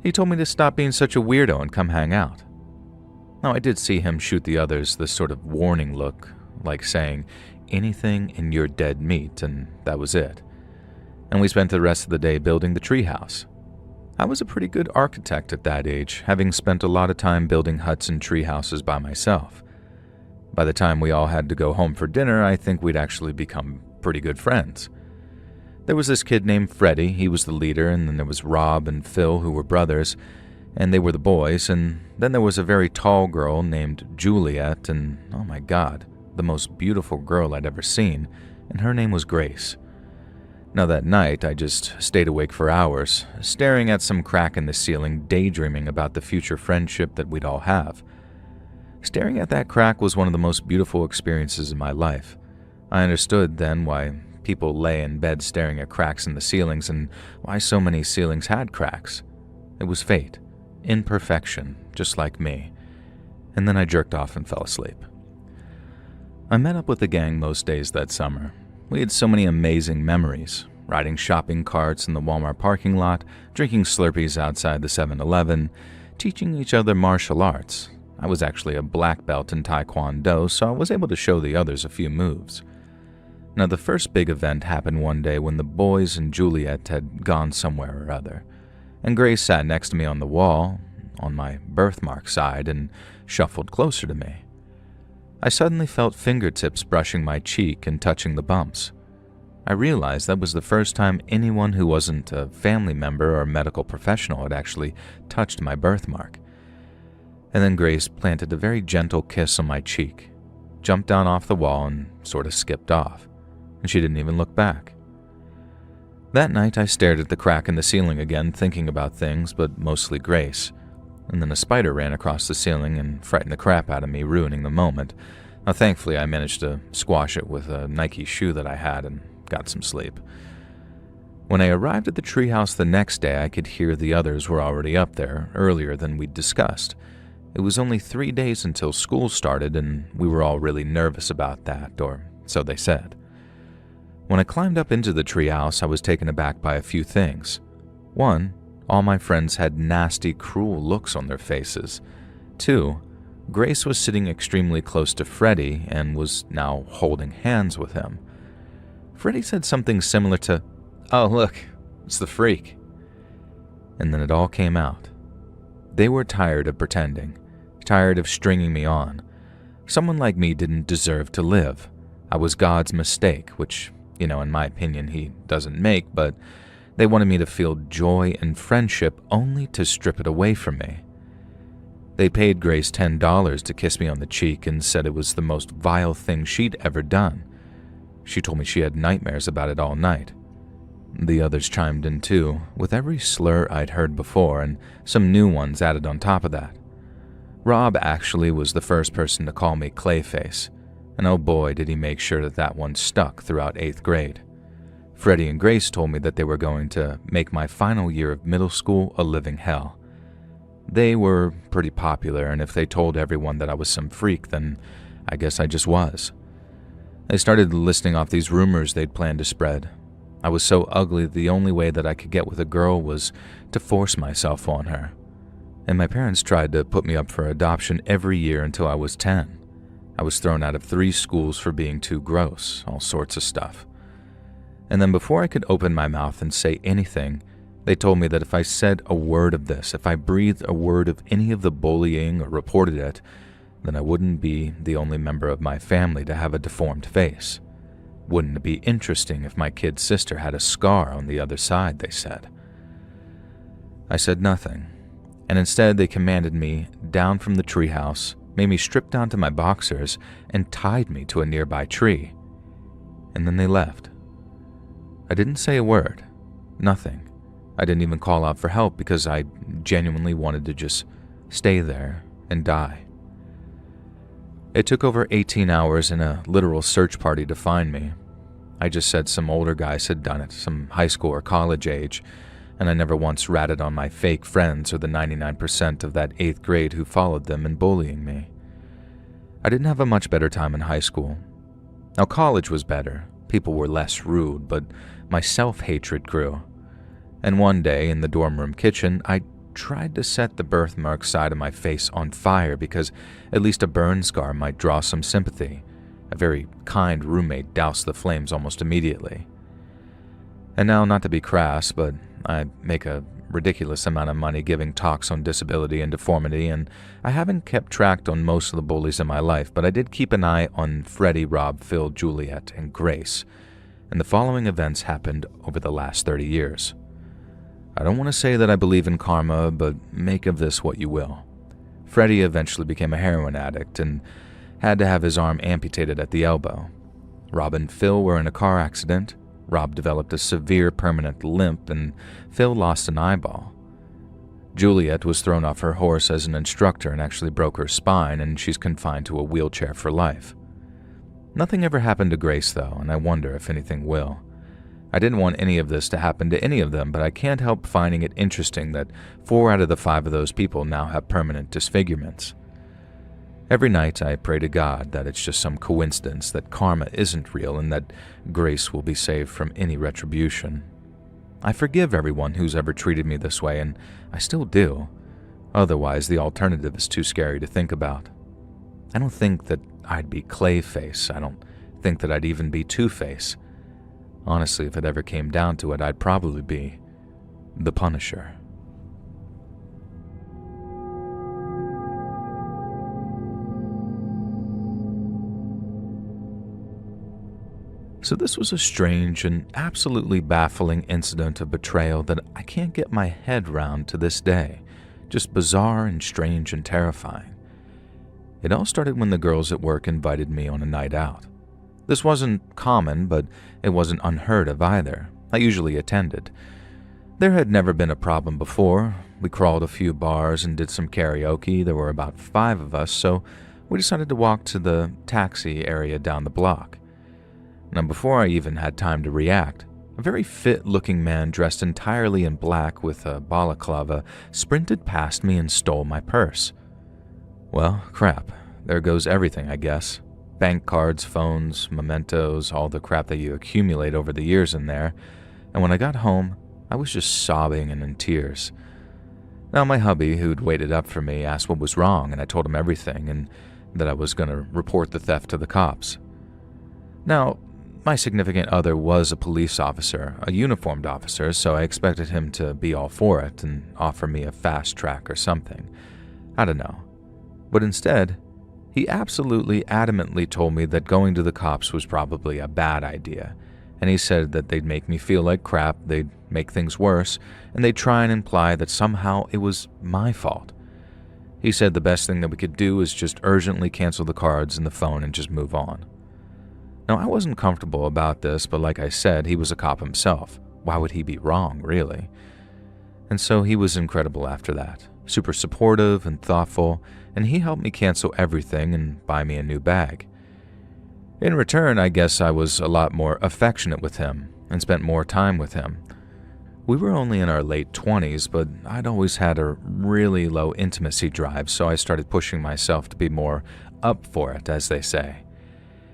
he told me to stop being such a weirdo and come hang out. Now, I did see him shoot the others this sort of warning look, like saying, anything in your dead meat, and that was it. And we spent the rest of the day building the treehouse. I was a pretty good architect at that age, having spent a lot of time building huts and treehouses by myself. By the time we all had to go home for dinner, I think we'd actually become pretty good friends. There was this kid named Freddie, he was the leader, and then there was Rob and Phil, who were brothers, and they were the boys, and then there was a very tall girl named Juliet, and oh my God, the most beautiful girl I'd ever seen, and her name was Grace. Now that night, I just stayed awake for hours, staring at some crack in the ceiling, daydreaming about the future friendship that we'd all have. Staring at that crack was one of the most beautiful experiences in my life. I understood then why people lay in bed staring at cracks in the ceilings and why so many ceilings had cracks. It was fate, imperfection, just like me. And then I jerked off and fell asleep. I met up with the gang most days that summer. We had so many amazing memories, riding shopping carts in the Walmart parking lot, drinking Slurpees outside the 7-Eleven, teaching each other martial arts. I was actually a black belt in Taekwondo, so I was able to show the others a few moves. Now, the first big event happened one day when the boys and Juliet had gone somewhere or other, and Grace sat next to me on the wall, on my birthmark side, and shuffled closer to me. I suddenly felt fingertips brushing my cheek and touching the bumps. I realized that was the first time anyone who wasn't a family member or medical professional had actually touched my birthmark. And then Grace planted a very gentle kiss on my cheek, jumped down off the wall, and sort of skipped off, and she didn't even look back. That night, I stared at the crack in the ceiling again, thinking about things, but mostly Grace. And then a spider ran across the ceiling and frightened the crap out of me, ruining the moment. Now, thankfully, I managed to squash it with a Nike shoe that I had and got some sleep. When I arrived at the treehouse the next day, I could hear the others were already up there, earlier than we'd discussed. It was only 3 days until school started, and we were all really nervous about that, or so they said. When I climbed up into the treehouse, I was taken aback by a few things. One, all my friends had nasty, cruel looks on their faces. Two, Grace was sitting extremely close to Freddie and was now holding hands with him. Freddie said something similar to, "Oh, look, it's the freak." And then it all came out. They were tired of pretending, tired of stringing me on. Someone like me didn't deserve to live. I was God's mistake, which, in my opinion, he doesn't make, but they wanted me to feel joy and friendship only to strip it away from me. They paid Grace $10 to kiss me on the cheek and said it was the most vile thing she'd ever done. She told me she had nightmares about it all night. The others chimed in too, with every slur I'd heard before and some new ones added on top of that. Rob actually was the first person to call me Clayface, and oh boy did he make sure that one stuck throughout 8th grade. Freddie and Grace told me that they were going to make my final year of middle school a living hell. They were pretty popular, and if they told everyone that I was some freak, then I guess I just was. They started listing off these rumors they'd planned to spread. I was so ugly the only way that I could get with a girl was to force myself on her. And my parents tried to put me up for adoption every year until I was 10. I was thrown out of 3 schools for being too gross, all sorts of stuff. And then before I could open my mouth and say anything, they told me that if I said a word of this, if I breathed a word of any of the bullying or reported it, then I wouldn't be the only member of my family to have a deformed face. Wouldn't it be interesting if my kid sister had a scar on the other side, they said. I said nothing, and instead they commanded me down from the treehouse, made me strip down to my boxers, and tied me to a nearby tree. And then they left. I didn't say a word, nothing. I didn't even call out for help because I genuinely wanted to just stay there and die. It took over 18 hours and a literal search party to find me. I just said some older guys had done it, some high school or college age, and I never once ratted on my fake friends or the 99% of that 8th grade who followed them in bullying me. I didn't have a much better time in high school. Now, college was better. People were less rude, but my self-hatred grew. And one day, in the dorm room kitchen, I tried to set the birthmark side of my face on fire because at least a burn scar might draw some sympathy. A very kind roommate doused the flames almost immediately. And now, not to be crass, but I make a ridiculous amount of money giving talks on disability and deformity, and I haven't kept track on most of the bullies in my life, but I did keep an eye on Freddie, Rob, Phil, Juliet, and Grace, and the following events happened over the last 30 years. I don't want to say that I believe in karma, but make of this what you will. Freddie eventually became a heroin addict and had to have his arm amputated at the elbow. Rob and Phil were in a car accident. Rob developed a severe permanent limp, and Phil lost an eyeball. Juliet was thrown off her horse as an instructor and actually broke her spine, and she's confined to a wheelchair for life. Nothing ever happened to Grace, though, and I wonder if anything will. I didn't want any of this to happen to any of them, but I can't help finding it interesting that 4 out of the 5 of those people now have permanent disfigurements. Every night I pray to God that it's just some coincidence, that karma isn't real, and that Grace will be saved from any retribution. I forgive everyone who's ever treated me this way, and I still do. Otherwise, the alternative is too scary to think about. I don't think that I'd be Clayface. I don't think that I'd even be Two-Face. Honestly, if it ever came down to it, I'd probably be the Punisher. So this was a strange and absolutely baffling incident of betrayal that I can't get my head round to this day. Just bizarre and strange and terrifying. It all started when the girls at work invited me on a night out. This wasn't common, but it wasn't unheard of either. I usually attended. There had never been a problem before. We crawled a few bars and did some karaoke. There were about 5 of us, so we decided to walk to the taxi area down the block. Now, before I even had time to react, a very fit-looking man dressed entirely in black with a balaclava sprinted past me and stole my purse. Well, crap. There goes everything, I guess. Bank cards, phones, mementos, all the crap that you accumulate over the years in there. And when I got home, I was just sobbing and in tears. Now, my hubby, who'd waited up for me, asked what was wrong, and I told him everything, and that I was going to report the theft to the cops. Now, my significant other was a police officer, a uniformed officer, so I expected him to be all for it and offer me a fast track or something. I don't know. But instead, he absolutely adamantly told me that going to the cops was probably a bad idea, and he said that they'd make me feel like crap, they'd make things worse, and they'd try and imply that somehow it was my fault. He said the best thing that we could do is just urgently cancel the cards and the phone and just move on. Now, I wasn't comfortable about this, but like I said, he was a cop himself. Why would he be wrong, really? And so he was incredible after that. Super supportive and thoughtful, and he helped me cancel everything and buy me a new bag. In return, I guess I was a lot more affectionate with him and spent more time with him. We were only in our late 20s, but I'd always had a really low intimacy drive, so I started pushing myself to be more up for it, as they say.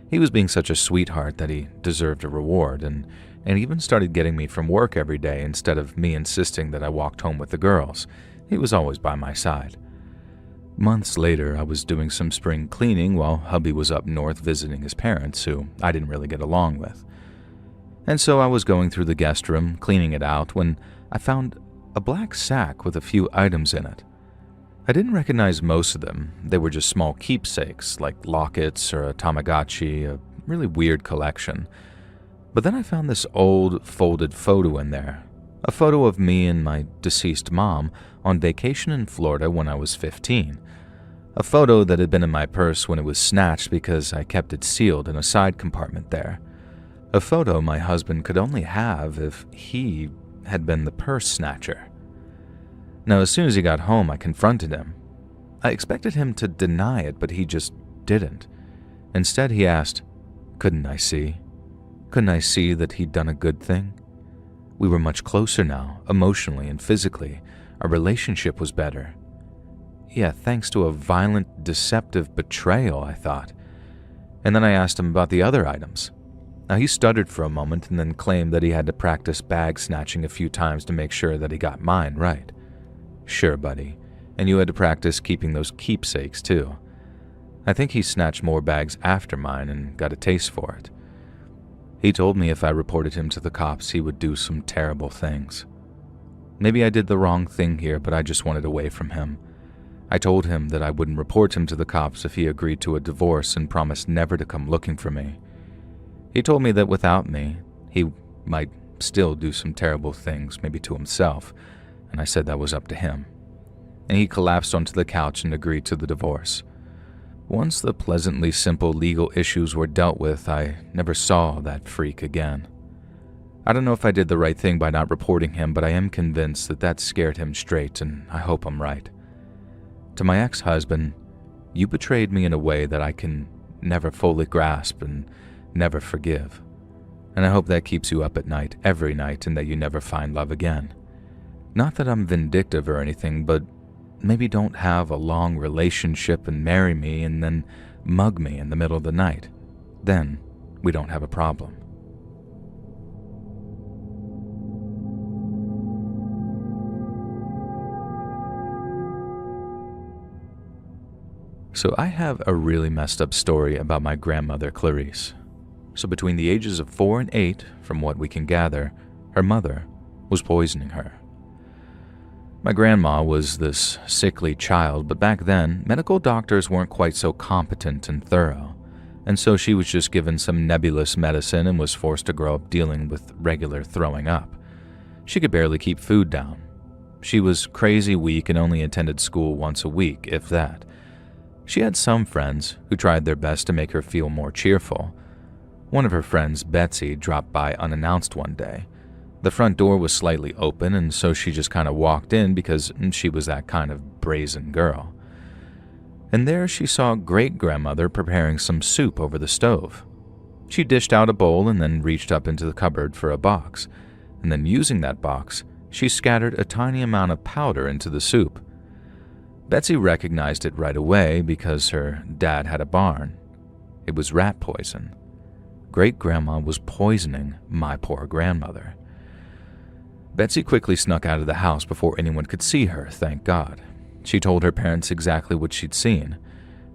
He was being such a sweetheart that he deserved a reward, and even started getting me from work every day instead of me insisting that I walked home with the girls. He was always by my side. Months later, I was doing some spring cleaning while hubby was up north visiting his parents, who I didn't really get along with. And so I was going through the guest room, cleaning it out, when I found a black sack with a few items in it. I didn't recognize most of them. They were just small keepsakes, like lockets or a Tamagotchi, a really weird collection. But then I found this old, folded photo in there. A photo of me and my deceased mom on vacation in Florida when I was 15. A photo that had been in my purse when it was snatched because I kept it sealed in a side compartment there. A photo my husband could only have if he had been the purse snatcher. Now, as soon as he got home, I confronted him. I expected him to deny it, but he just didn't. Instead, he asked, Couldn't I see that he'd done a good thing? We were much closer now, emotionally and physically. Our relationship was better. Yeah, thanks to a violent, deceptive betrayal, I thought. And then I asked him about the other items. Now, he stuttered for a moment and then claimed that he had to practice bag snatching a few times to make sure that he got mine right. Sure, buddy. And you had to practice keeping those keepsakes, too. I think he snatched more bags after mine and got a taste for it. He told me if I reported him to the cops, he would do some terrible things. Maybe I did the wrong thing here, but I just wanted away from him. I told him that I wouldn't report him to the cops if he agreed to a divorce and promised never to come looking for me. He told me that without me, he might still do some terrible things, maybe to himself, and I said that was up to him. And he collapsed onto the couch and agreed to the divorce. Once the pleasantly simple legal issues were dealt with, I never saw that freak again. I don't know if I did the right thing by not reporting him, but I am convinced that that scared him straight, and I hope I'm right. To my ex-husband, you betrayed me in a way that I can never fully grasp and never forgive. And I hope that keeps you up at night, every night, and that you never find love again. Not that I'm vindictive or anything, but maybe don't have a long relationship and marry me and then mug me in the middle of the night. Then we don't have a problem. So I have a really messed up story about my grandmother, Clarice. So between the ages of 4 and 8, from what we can gather, her mother was poisoning her. My grandma was this sickly child, but back then, medical doctors weren't quite so competent and thorough, and so she was just given some nebulous medicine and was forced to grow up dealing with regular throwing up. She could barely keep food down. She was crazy weak and only attended school once a week, if that. She had some friends who tried their best to make her feel more cheerful. One of her friends, Betsy, dropped by unannounced one day. The front door was slightly open, and so she just kind of walked in because she was that kind of brazen girl. And there she saw great-grandmother preparing some soup over the stove. She dished out a bowl and then reached up into the cupboard for a box, and then using that box, she scattered a tiny amount of powder into the soup. Betsy recognized it right away because her dad had a barn. It was rat poison. Great-grandma was poisoning my poor grandmother. Betsy quickly snuck out of the house before anyone could see her, thank God. She told her parents exactly what she'd seen.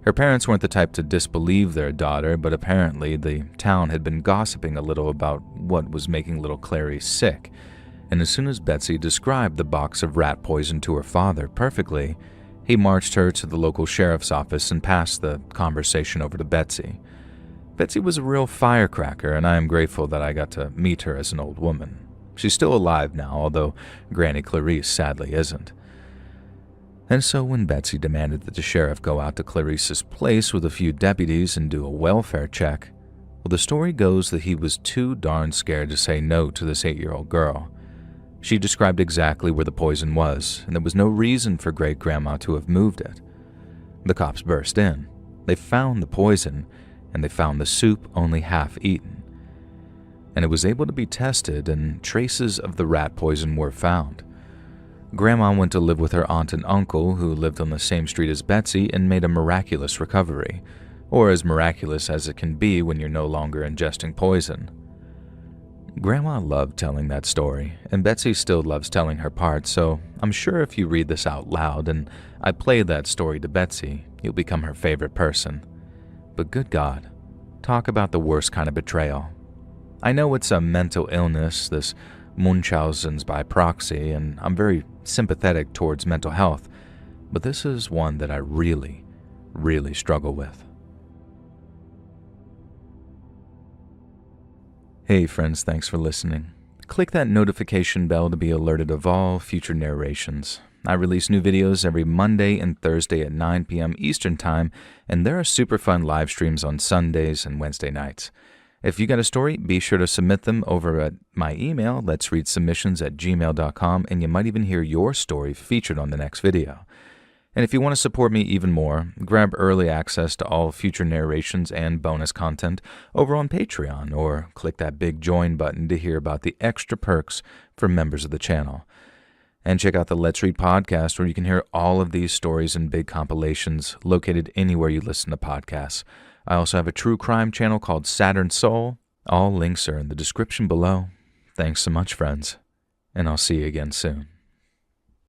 Her parents weren't the type to disbelieve their daughter, but apparently the town had been gossiping a little about what was making little Clarice sick, and as soon as Betsy described the box of rat poison to her father perfectly, he marched her to the local sheriff's office and passed the conversation over to Betsy. Betsy was a real firecracker, and I am grateful that I got to meet her as an old woman. She's still alive now, although Granny Clarice sadly isn't. And so when Betsy demanded that the sheriff go out to Clarice's place with a few deputies and do a welfare check, well, the story goes that he was too darn scared to say no to this 8-year-old girl. She described exactly where the poison was, and there was no reason for great-grandma to have moved it. The cops burst in. They found the poison, and they found the soup only half eaten. And it was able to be tested, and traces of the rat poison were found. Grandma went to live with her aunt and uncle, who lived on the same street as Betsy, and made a miraculous recovery, or as miraculous as it can be when you're no longer ingesting poison. Grandma loved telling that story, and Betsy still loves telling her part, so I'm sure if you read this out loud and I play that story to Betsy, you'll become her favorite person. But good God, talk about the worst kind of betrayal. I know it's a mental illness, this Munchausen's by proxy, and I'm very sympathetic towards mental health, but this is one that I really, really struggle with. Hey friends, thanks for listening. Click that notification bell to be alerted of all future narrations. I release new videos every Monday and Thursday at 9 p.m. Eastern Time, and there are super fun live streams on Sundays and Wednesday nights. If you got a story, be sure to submit them over at my email, letsreadsubmissions@gmail.com, and you might even hear your story featured on the next video. And if you want to support me even more, grab early access to all future narrations and bonus content over on Patreon, or click that big join button to hear about the extra perks for members of the channel. And check out the Let's Read podcast, where you can hear all of these stories in big compilations located anywhere you listen to podcasts. I also have a true crime channel called Saturn Soul. All links are in the description below. Thanks so much, friends, and I'll see you again soon.